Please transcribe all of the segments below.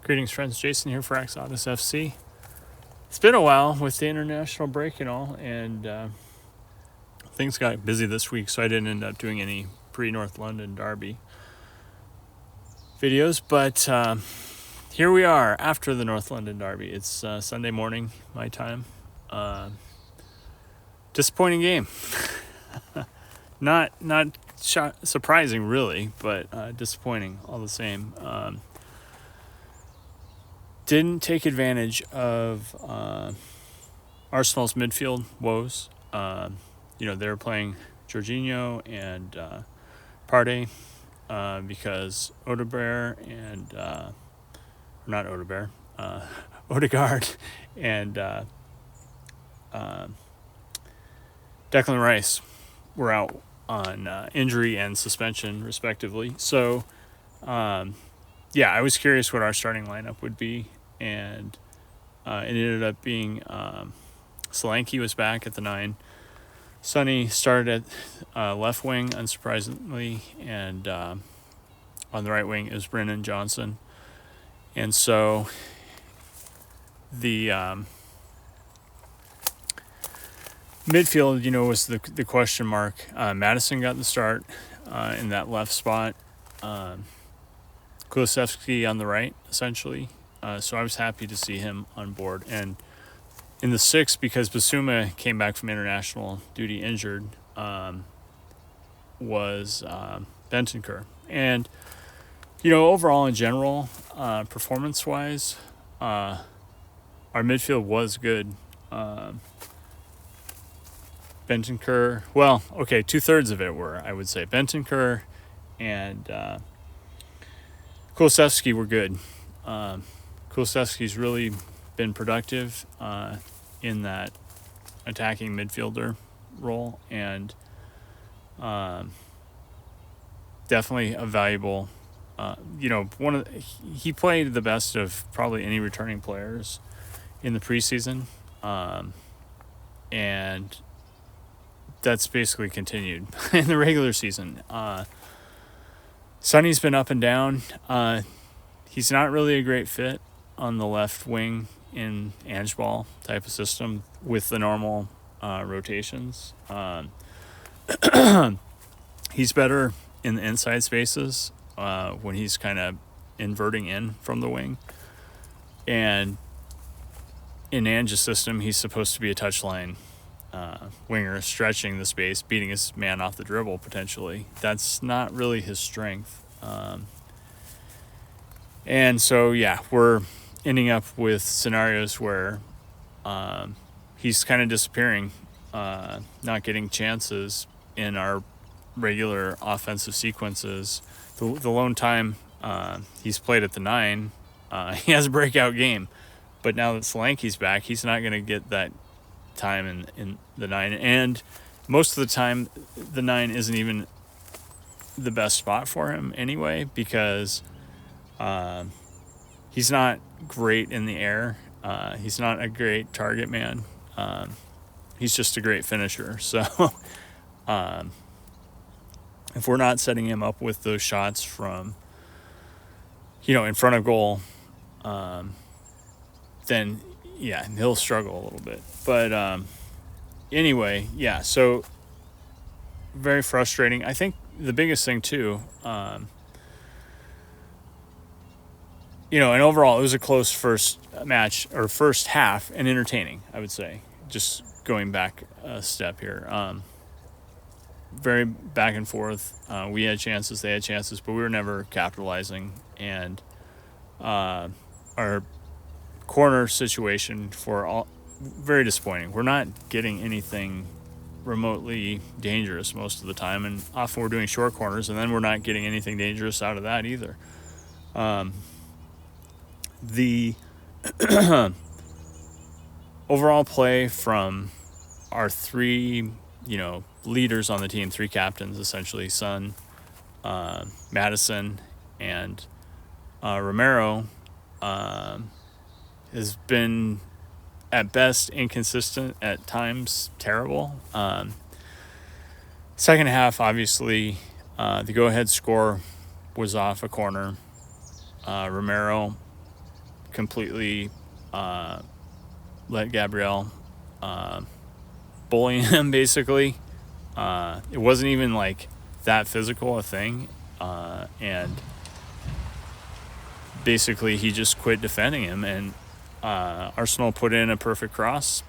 Greetings, friends. Jason here for AxodysFC. It's been a while with the international break and all, and things got busy this week, so I didn't end up doing any pre-North London Derby videos. But here we are after the North London Derby. It's Sunday morning, my time. Disappointing game. Not surprising, really, but disappointing all the same. Didn't take advantage of Arsenal's midfield woes. They were playing Jorginho and Partey because Odegaard and Odegaard and Declan Rice were out on injury and suspension, respectively. So, I was curious what our starting lineup would be, and it ended up being Solanke was back at the 9. Sonny started at left wing, unsurprisingly, and on the right wing is Brennan Johnson. And so the midfield, was the question mark. Madison got the start in that left spot. Kulusevski on the right, essentially. So I was happy to see him on board. And in the 6, because Basuma came back from international duty injured, was Bentancur. And, overall in general, performance-wise, our midfield was good. Bentancur, 2/3 of it were, I would say. Bentancur and Kulusevski were good. Kulusevski's really been productive in that attacking midfielder role, and definitely a valuable. He played the best of probably any returning players in the preseason, and that's basically continued in the regular season. Sonny's been up and down. He's not really a great fit on the left wing in Ange Ball type of system with the normal rotations. He's better in the inside spaces when he's kind of inverting in from the wing. And in Ange's system, he's supposed to be a touchline winger, stretching the space, beating his man off the dribble potentially. That's not really his strength. And so, we're ending up with scenarios where he's kind of disappearing, not getting chances in our regular offensive sequences. The lone time he's played at the 9, he has a breakout game. But now that Solanke's back, he's not going to get that time in the 9. And most of the time, the 9 isn't even the best spot for him anyway, because he's not great in the air. He's not a great target man. He's just a great finisher. So if we're not setting him up with those shots from, in front of goal, then he'll struggle a little bit. But anyway, so very frustrating. I think the biggest thing too, and overall it was a close first match, or first half, and entertaining, I would say, just going back a step here. Very back and forth. We had chances, they had chances, but we were never capitalizing. And our corner situation very disappointing. We're not getting anything remotely dangerous most of the time, and often we're doing short corners, and then we're not getting anything dangerous out of that either. The overall play from our 3, leaders on the team, 3 captains, essentially, Son, Madison, and Romero, has been at best inconsistent, at times terrible. Second half, obviously, the go-ahead score was off a corner. Romero completely let Gabriel bully him, basically. It wasn't even like that physical a thing. And basically he just quit defending him, and Arsenal put in a perfect cross.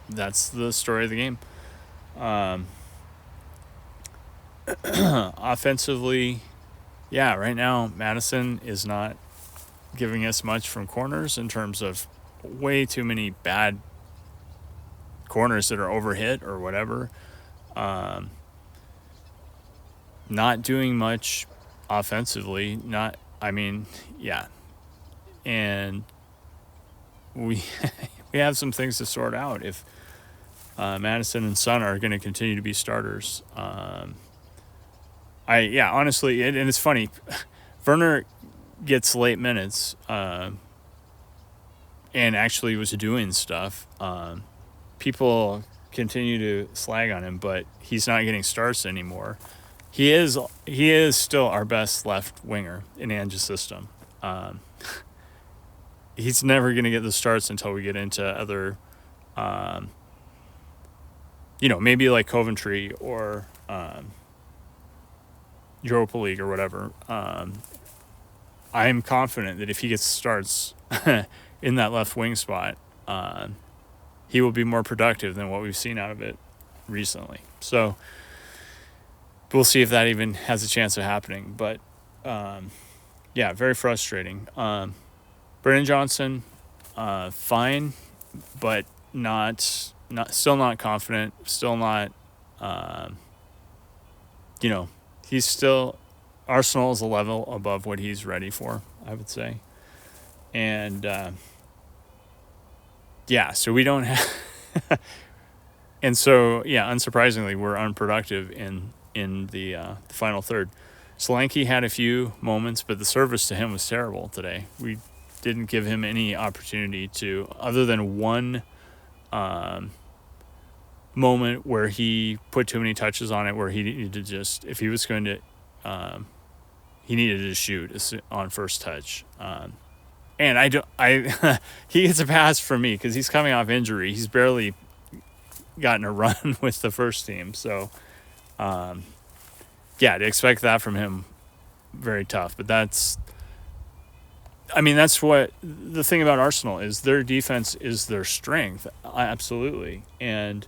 That's the story of the game. Offensively, yeah, right now Maddison is not giving us much from corners in terms of way too many bad corners that are overhit or whatever. Not doing much offensively. And we we have some things to sort out if Maddison and Son are going to continue to be starters. Honestly, and it's funny, Werner gets late minutes and actually was doing stuff. People continue to slag on him, but he's not getting starts anymore. He is still our best left winger in Ange's system. He's never going to get the starts until we get into other, maybe like Coventry or Europa League or whatever. I'm confident that if he gets starts in that left wing spot, he will be more productive than what we've seen out of it recently. So we'll see if that even has a chance of happening. But very frustrating. Brennan Johnson, fine, but still not confident. Still not, he's still, Arsenal is a level above what he's ready for, I would say. And so we don't have, and so unsurprisingly, we're unproductive in the final third. Solanke had a few moments, but the service to him was terrible today. We didn't give him any opportunity to, other than one moment where he put too many touches on it, where he needed to just, if he was going to, he needed to shoot on first touch. And he gets a pass from me because he's coming off injury. He's barely gotten a run with the first team. So, to expect that from him, very tough. But that's what the thing about Arsenal is. Their defense is their strength, absolutely, and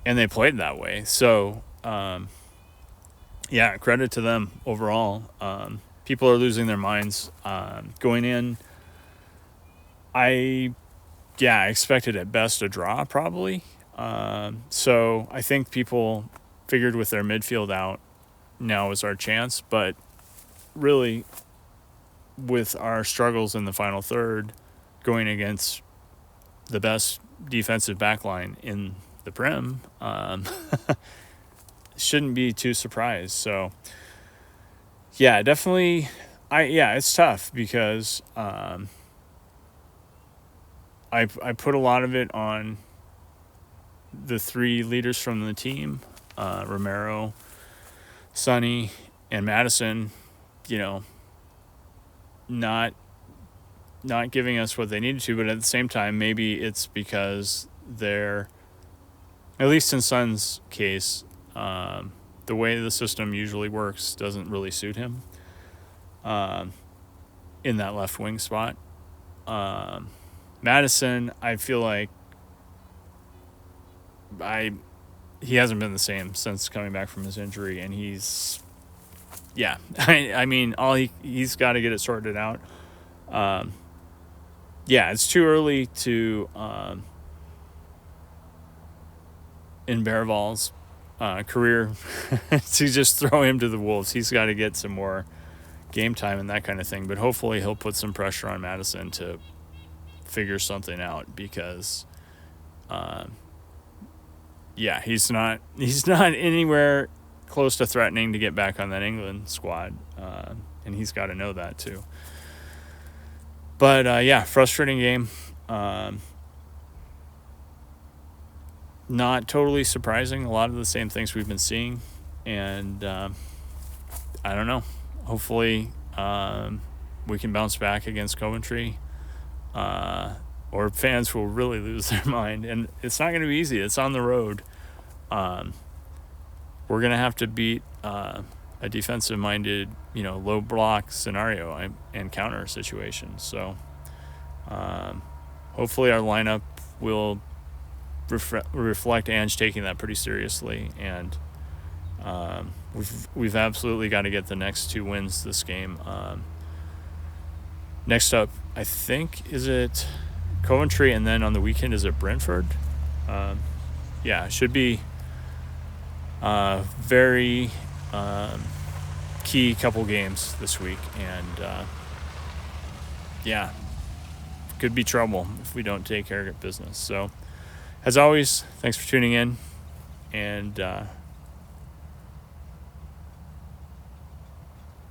they played that way. So, credit to them overall. People are losing their minds going in. I expected at best a draw probably. So I think people figured with their midfield out, now is our chance. But really, with our struggles in the final third, going against the best defensive backline in the Prem, shouldn't be too surprised. So, definitely, it's tough because I put a lot of it on the three leaders from the team, Romero, Sonny, and Maddison, not giving us what they needed to, but at the same time, maybe it's because they're, at least in Son's case, the way the system usually works doesn't really suit him in that left wing spot. Maddison, I feel like he hasn't been the same since coming back from his injury, and he's he's got to get it sorted out. It's too early to in Berival's career to just throw him to the wolves. He's got to get some more game time and that kind of thing, but hopefully he'll put some pressure on Maddison to figure something out, because he's not anywhere close to threatening to get back on that England squad, and he's got to know that too. But frustrating game. Not totally surprising. A lot of the same things we've been seeing, and I don't know. Hopefully we can bounce back against Coventry, or fans will really lose their mind. And it's not going to be easy. It's on the road. We're going to have to beat a defensive-minded, low block scenario and counter situation. So hopefully our lineup will reflect Ange taking that pretty seriously, and we've absolutely got to get the next 2 wins this game. Next up, I think, is it Coventry, and then on the weekend is it Brentford? It should be very key couple games this week, and could be trouble if we don't take care of business. So, as always, thanks for tuning in, and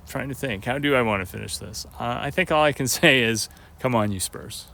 trying to think, how do I want to finish this? I think all I can say is, come on, you Spurs.